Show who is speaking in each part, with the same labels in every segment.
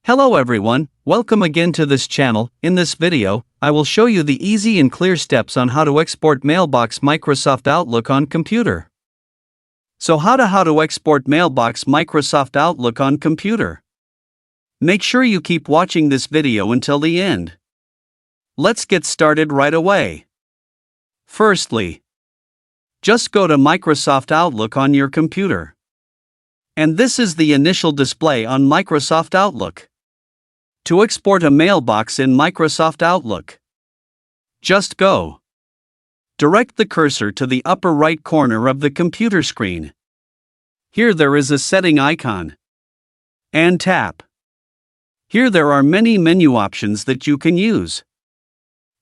Speaker 1: Hello everyone, welcome again to this channel. In this video, I will show you the easy and clear steps on how to export Mailbox Microsoft Outlook on computer. So how to export Mailbox Microsoft Outlook on computer? Make sure you keep watching this video until the end. Let's get started right away. Firstly, just go to Microsoft Outlook on your computer. And this is the initial display on Microsoft Outlook. To export a mailbox in Microsoft Outlook, just go. Direct the cursor to the upper right corner of the computer screen. Here there is a setting icon. And tap. Here there are many menu options that you can use.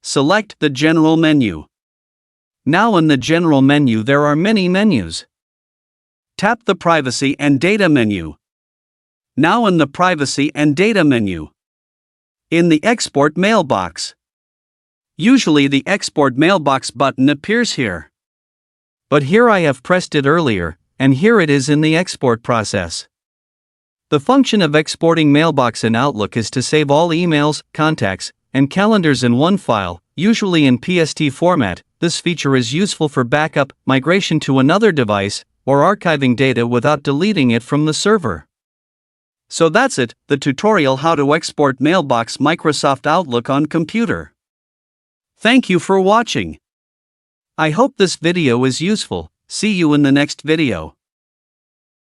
Speaker 1: Select the General menu. Now in the General menu there are many menus. Tap the Privacy and Data menu. Now in the Privacy and Data menu. In the Export Mailbox. Usually the Export Mailbox button appears here. But here I have pressed it earlier, and here it is in the export process. The function of exporting Mailbox in Outlook is to save all emails, contacts, and calendars in one file, usually in PST format. This feature is useful for backup, migration to another device, or archiving data without deleting it from the server. So that's it, the tutorial how to export Mailbox Microsoft Outlook on computer. Thank you for watching. I hope this video is useful. See you in the next video.